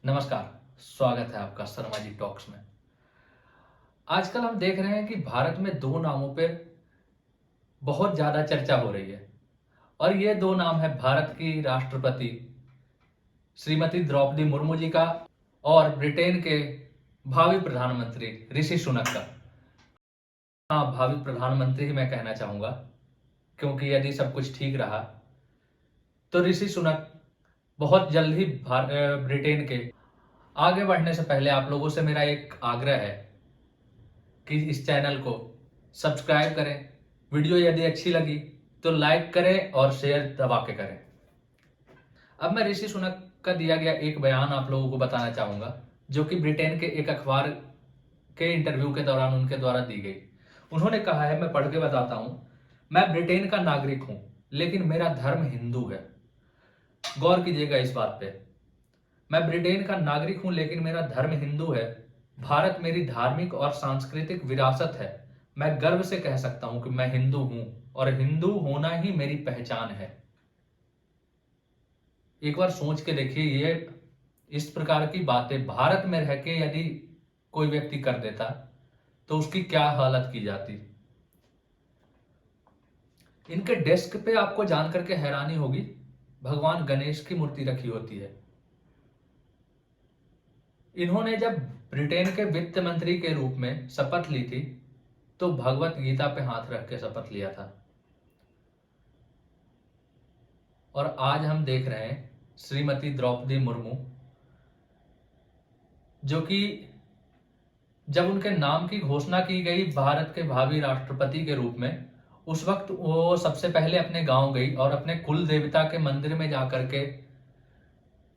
नमस्कार। स्वागत है आपका शर्मा जी टॉक्स में। आजकल हम देख रहे हैं कि भारत में दो नामों पे बहुत ज्यादा चर्चा हो रही है और ये दो नाम है भारत की राष्ट्रपति श्रीमती द्रौपदी मुर्मू जी का और ब्रिटेन के भावी प्रधानमंत्री ऋषि सुनक का। हाँ, भावी प्रधानमंत्री ही मैं कहना चाहूंगा, क्योंकि यदि सब कुछ ठीक रहा तो ऋषि सुनक बहुत जल्द ही ब्रिटेन के आगे बढ़ने से पहले आप लोगों से मेरा एक आग्रह है कि इस चैनल को सब्सक्राइब करें। वीडियो यदि अच्छी लगी तो लाइक करें और शेयर दबा के करें। अब मैं ऋषि सुनक का दिया गया एक बयान आप लोगों को बताना चाहूंगा, जो कि ब्रिटेन के एक अखबार के इंटरव्यू के दौरान उनके द्वारा दी गई। उन्होंने कहा है, मैं पढ़ के बताता हूं। मैं ब्रिटेन का नागरिक हूं, लेकिन मेरा धर्म हिंदू है। गौर कीजिएगा इस बात पे। मैं ब्रिटेन का नागरिक हूं, लेकिन मेरा धर्म हिंदू है। भारत मेरी धार्मिक और सांस्कृतिक विरासत है। मैं गर्व से कह सकता हूं कि मैं हिंदू हूं और हिंदू होना ही मेरी पहचान है। एक बार सोच के देखिए, ये इस प्रकार की बातें भारत में रह के यदि कोई व्यक्ति कर देता तो उसकी क्या हालत की जाती। इनके डेस्क पे आपको जान करके हैरानी होगी, भगवान गणेश की मूर्ति रखी होती है। इन्होंने जब ब्रिटेन के वित्त मंत्री के रूप में शपथ ली थी तो भगवत गीता पे हाथ रख के शपथ लिया था। और आज हम देख रहे हैं श्रीमती द्रौपदी मुर्मू, जो कि जब उनके नाम की घोषणा की गई भारत के भावी राष्ट्रपति के रूप में, उस वक्त वो सबसे पहले अपने गांव गई और अपने कुल देवता के मंदिर में जाकर के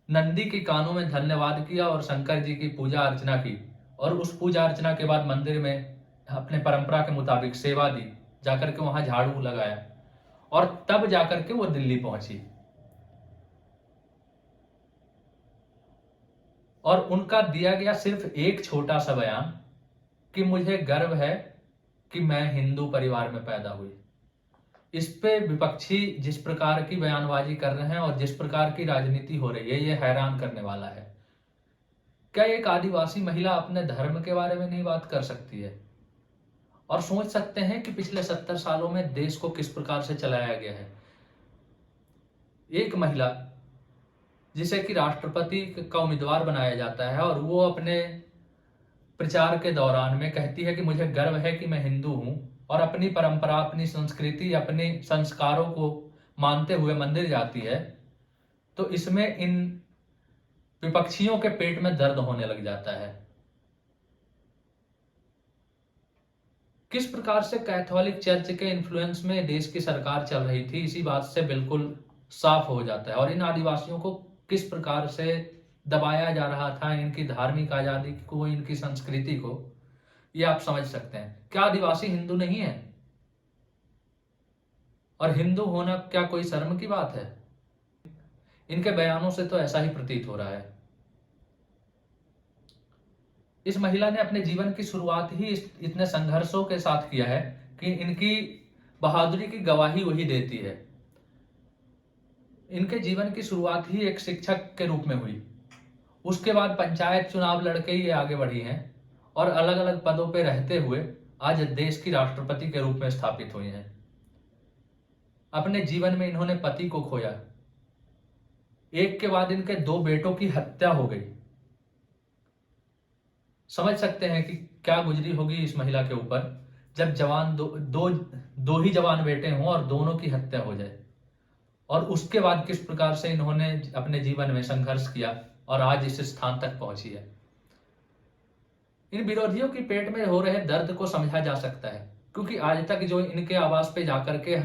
नंदी के कानों में धन्यवाद किया और शंकर जी की पूजा अर्चना की। और उस पूजा अर्चना के बाद मंदिर में अपने परंपरा के मुताबिक सेवा दी, जाकर के वहां झाड़ू लगाया और तब जाकर के वो दिल्ली पहुंची। और उनका दिया गया सिर्फ एक छोटा सा बयान कि मुझे गर्व है कि मैं हिंदू परिवार में पैदा हुई। इस पे विपक्षी जिस प्रकार की बयानबाजी कर रहे हैं और जिस प्रकार की राजनीति हो रही है, ये हैरान करने वाला है। क्या एक आदिवासी महिला अपने धर्म के बारे में नहीं बात कर सकती है? और सोच सकते हैं कि पिछले 70 सालों में देश को किस प्रकार से चलाया गया है। एक महिला जिसे कि राष्ट्रपति का उम्मीदवार बनाया जाता है और वो अपने प्रचार के दौरान में कहती है कि मुझे गर्व है कि मैं हिंदू हूं और अपनी परंपरा, अपनी संस्कृति, अपने संस्कारों को मानते हुए मंदिर जाती है, तो इसमें इन विपक्षियों के पेट में दर्द होने लग जाता है। किस प्रकार से कैथोलिक चर्च के इन्फ्लुएंस में देश की सरकार चल रही थी, इसी बात से बिल्कुल साफ हो जाता है। और इन आदिवासियों को किस प्रकार से दबाया जा रहा था, इनकी धार्मिक आजादी को, इनकी संस्कृति को, ये आप समझ सकते हैं। क्या आदिवासी हिंदू नहीं है? और हिंदू होना क्या कोई शर्म की बात है? इनके बयानों से तो ऐसा ही प्रतीत हो रहा है। इस महिला ने अपने जीवन की शुरुआत ही इतने संघर्षों के साथ किया है कि इनकी बहादुरी की गवाही वही देती है। इनके जीवन की शुरुआत ही एक शिक्षक के रूप में हुई। उसके बाद पंचायत चुनाव लड़के ये आगे बढ़ी हैं और अलग अलग पदों पर रहते हुए आज देश की राष्ट्रपति के रूप में स्थापित हुई हैं। अपने जीवन में इन्होंने पति को खोया, एक के बाद इनके दो बेटों की हत्या हो गई। समझ सकते हैं कि क्या गुजरी होगी इस महिला के ऊपर जब जवान दो ही जवान बेटे हों और दोनों की हत्या हो जाए। और उसके बाद किस प्रकार से इन्होंने अपने जीवन में संघर्ष किया और आज इस स्थान तक पहुंची है। इन विरोधियों की पेट में हो रहे दर्द को समझा जा सकता है, क्योंकि आज तक जो इनके आवास पे जाकर के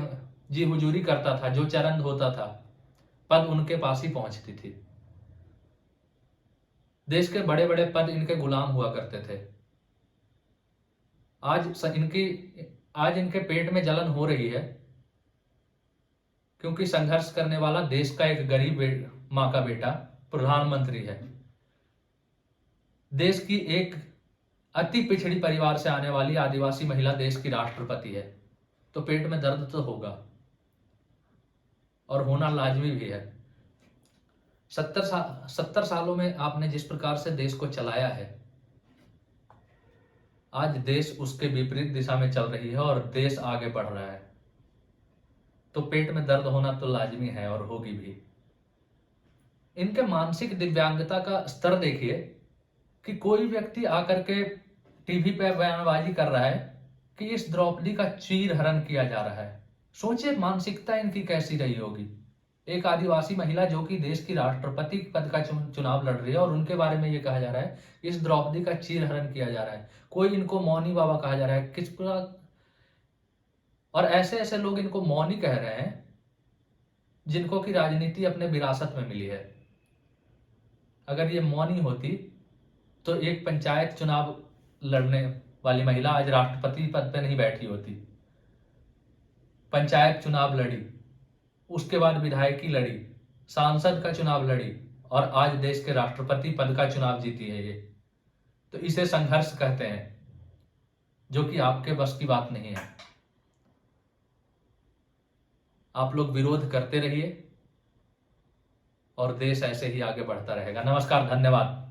जी हुजूरी करता था, जो चरण होता था, पद उनके पास ही पहुंचती थी। देश के बड़े बड़े पद इनके गुलाम हुआ करते थे। आज इनके पेट में जलन हो रही है, क्योंकि संघर्ष करने वाला देश का एक गरीब मां का बेटा प्रधानमंत्री है। देश की एक अति पिछड़ी परिवार से आने वाली आदिवासी महिला देश की राष्ट्रपति है, तो पेट में दर्द तो होगा और होना लाजमी भी है। सत्तर सालों में आपने जिस प्रकार से देश को चलाया है, आज देश उसके विपरीत दिशा में चल रही है और देश आगे बढ़ रहा है। तो पेट में दर्द होना तो लाजमी है और होगी भी। इनके मानसिक दिव्यांगता का स्तर देखिए कि कोई व्यक्ति आकर के टीवी पे बयानबाजी कर रहा है कि इस द्रौपदी का चीर हरण किया जा रहा है। सोचिए मानसिकता इनकी कैसी रही होगी। एक आदिवासी महिला जो कि देश की राष्ट्रपति पद का चुनाव लड़ रही है और उनके बारे में ये कहा जा रहा है इस द्रौपदी का चीर हरण किया जा रहा है। कोई इनको मौनी बाबा कहा जा रहा है, किस प्रकार। और ऐसे ऐसे लोग इनको मौनी कह रहे हैं जिनको की राजनीति अपने विरासत में मिली है। अगर ये मौनी होती तो एक पंचायत चुनाव लड़ने वाली महिला आज राष्ट्रपति पद पे नहीं बैठी होती। पंचायत चुनाव लड़ी, उसके बाद विधायकी लड़ी, सांसद का चुनाव लड़ी और आज देश के राष्ट्रपति पद का चुनाव जीती है ये। तो इसे संघर्ष कहते हैं, जो कि आपके बस की बात नहीं है। आप लोग विरोध करते रहिए और देश ऐसे ही आगे बढ़ता रहेगा। नमस्कार, धन्यवाद।